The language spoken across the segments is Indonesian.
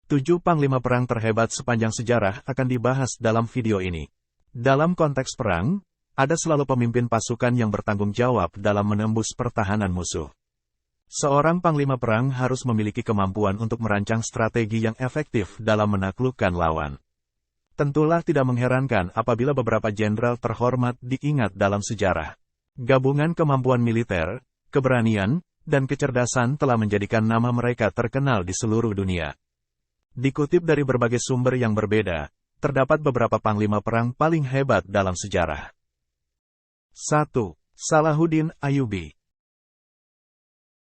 7 panglima perang terhebat sepanjang sejarah akan dibahas dalam video ini. Dalam konteks perang, ada selalu pemimpin pasukan yang bertanggung jawab dalam menembus pertahanan musuh. Seorang panglima perang harus memiliki kemampuan untuk merancang strategi yang efektif dalam menaklukkan lawan. Tentulah tidak mengherankan apabila beberapa jenderal terhormat diingat dalam sejarah. Gabungan kemampuan militer, keberanian, dan kecerdasan telah menjadikan nama mereka terkenal di seluruh dunia. Dikutip dari berbagai sumber yang berbeda, terdapat beberapa panglima perang paling hebat dalam sejarah. 1. Salahuddin Ayyubi.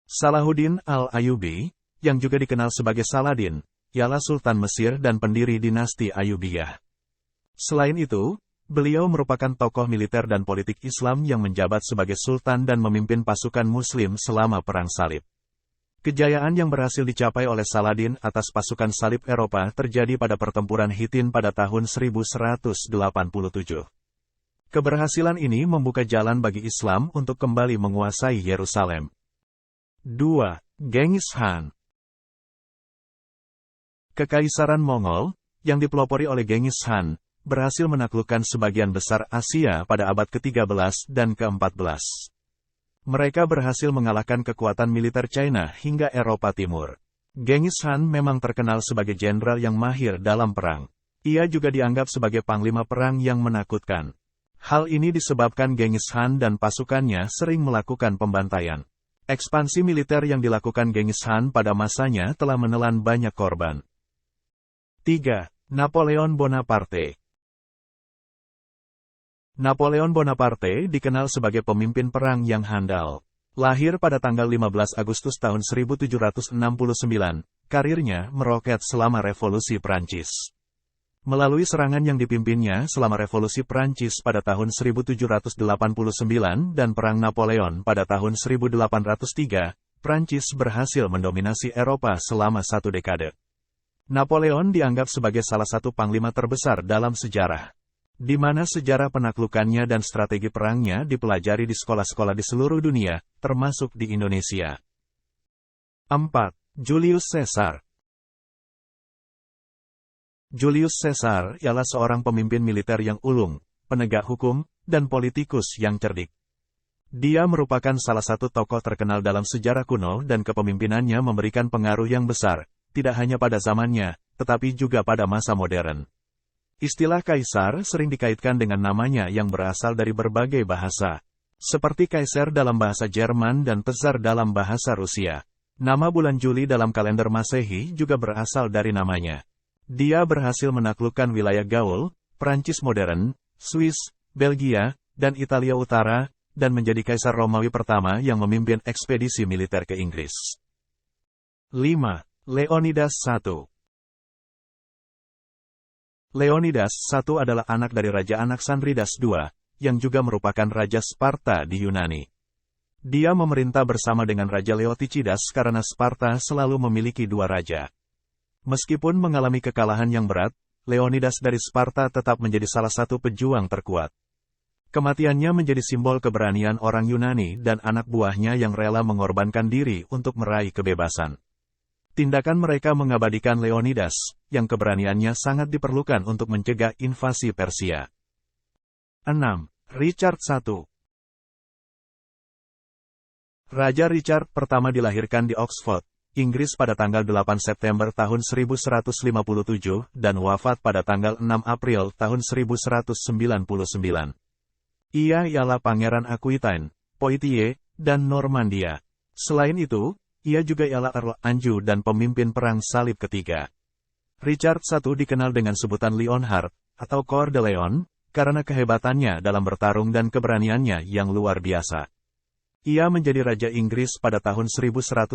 Salahuddin al-Ayyubi, yang juga dikenal sebagai Saladin, ialah Sultan Mesir dan pendiri dinasti Ayyubiyah. Selain itu, beliau merupakan tokoh militer dan politik Islam yang menjabat sebagai sultan dan memimpin pasukan Muslim selama Perang Salib. Kejayaan yang berhasil dicapai oleh Saladin atas pasukan salib Eropa terjadi pada pertempuran Hittin pada tahun 1187. Keberhasilan ini membuka jalan bagi Islam untuk kembali menguasai Yerusalem. 2. Genghis Khan. Kekaisaran Mongol, yang dipelopori oleh Genghis Khan, berhasil menaklukkan sebagian besar Asia pada abad ke-13 dan ke-14. Mereka berhasil mengalahkan kekuatan militer China hingga Eropa Timur. Genghis Khan memang terkenal sebagai jenderal yang mahir dalam perang. Ia juga dianggap sebagai panglima perang yang menakutkan. Hal ini disebabkan Genghis Khan dan pasukannya sering melakukan pembantaian. Ekspansi militer yang dilakukan Genghis Khan pada masanya telah menelan banyak korban. 3. Napoleon Bonaparte. Napoleon Bonaparte dikenal sebagai pemimpin perang yang handal. Lahir pada tanggal 15 Agustus tahun 1769, karirnya meroket selama Revolusi Prancis. Melalui serangan yang dipimpinnya selama Revolusi Prancis pada tahun 1789 dan Perang Napoleon pada tahun 1803, Prancis berhasil mendominasi Eropa selama 1 dekade. Napoleon dianggap sebagai salah satu panglima terbesar dalam sejarah, di mana sejarah penaklukannya dan strategi perangnya dipelajari di sekolah-sekolah di seluruh dunia, termasuk di Indonesia. 4. Julius Caesar. Julius Caesar ialah seorang pemimpin militer yang ulung, penegak hukum, dan politikus yang cerdik. Dia merupakan salah satu tokoh terkenal dalam sejarah kuno dan kepemimpinannya memberikan pengaruh yang besar, tidak hanya pada zamannya, tetapi juga pada masa modern. Istilah kaisar sering dikaitkan dengan namanya yang berasal dari berbagai bahasa, seperti Kaiser dalam bahasa Jerman dan Tsar dalam bahasa Rusia. Nama bulan Juli dalam kalender Masehi juga berasal dari namanya. Dia berhasil menaklukkan wilayah Gaul, Prancis modern, Swiss, Belgia, dan Italia Utara, dan menjadi kaisar Romawi pertama yang memimpin ekspedisi militer ke Inggris. 5. Leonidas I. Leonidas I adalah anak dari Raja Anaxandridas II, yang juga merupakan Raja Sparta di Yunani. Dia memerintah bersama dengan Raja Leoticidas karena Sparta selalu memiliki 2 raja. Meskipun mengalami kekalahan yang berat, Leonidas dari Sparta tetap menjadi salah satu pejuang terkuat. Kematiannya menjadi simbol keberanian orang Yunani dan anak buahnya yang rela mengorbankan diri untuk meraih kebebasan. Tindakan mereka mengabadikan Leonidas, yang keberaniannya sangat diperlukan untuk mencegah invasi Persia. 6. Richard I. Raja Richard pertama dilahirkan di Oxford, Inggris pada tanggal 8 September tahun 1157 dan wafat pada tanggal 6 April tahun 1199. Ia ialah Pangeran Aquitaine, Poitiers, dan Normandia. Selain itu, ia juga ialah Earl Anjou dan pemimpin Perang Salib ketiga. Richard I dikenal dengan sebutan Leonhard, atau Coeur de Lion, karena kehebatannya dalam bertarung dan keberaniannya yang luar biasa. Ia menjadi Raja Inggris pada tahun 1198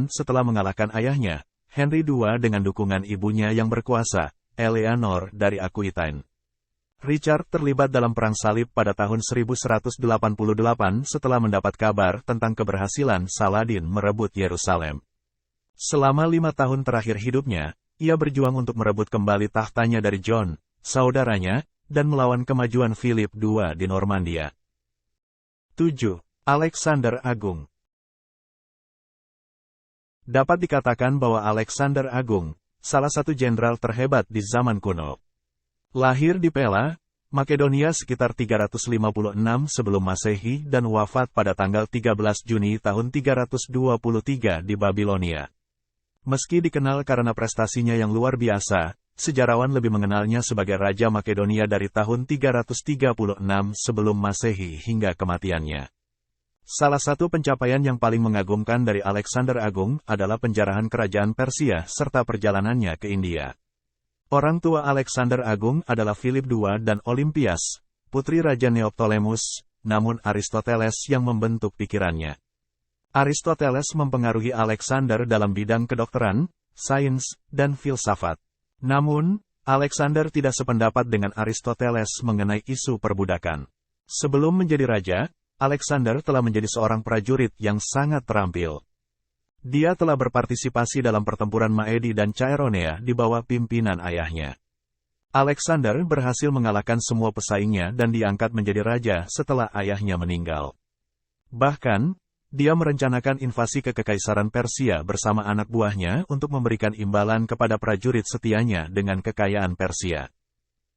setelah mengalahkan ayahnya, Henry II dengan dukungan ibunya yang berkuasa, Eleanor dari Aquitaine. Richard terlibat dalam Perang Salib pada tahun 1188 setelah mendapat kabar tentang keberhasilan Saladin merebut Yerusalem. Selama 5 tahun terakhir hidupnya, ia berjuang untuk merebut kembali tahtanya dari John, saudaranya, dan melawan kemajuan Philip II di Normandia. 7. Alexander Agung. Dapat dikatakan bahwa Alexander Agung, salah satu jenderal terhebat di zaman kuno. Lahir di Pella, Makedonia sekitar 356 sebelum Masehi dan wafat pada tanggal 13 Juni tahun 323 di Babilonia. Meski dikenal karena prestasinya yang luar biasa, sejarawan lebih mengenalnya sebagai Raja Makedonia dari tahun 336 sebelum Masehi hingga kematiannya. Salah satu pencapaian yang paling mengagumkan dari Alexander Agung adalah penjarahan kerajaan Persia serta perjalanannya ke India. Orang tua Alexander Agung adalah Philip II dan Olympias, putri Raja Neoptolemus, namun Aristoteles yang membentuk pikirannya. Aristoteles mempengaruhi Alexander dalam bidang kedokteran, sains, dan filsafat. Namun, Alexander tidak sependapat dengan Aristoteles mengenai isu perbudakan. Sebelum menjadi raja, Alexander telah menjadi seorang prajurit yang sangat terampil. Dia telah berpartisipasi dalam pertempuran Maedi dan Chaeronea di bawah pimpinan ayahnya. Alexander berhasil mengalahkan semua pesaingnya dan diangkat menjadi raja setelah ayahnya meninggal. Bahkan, dia merencanakan invasi ke Kekaisaran Persia bersama anak buahnya untuk memberikan imbalan kepada prajurit setianya dengan kekayaan Persia.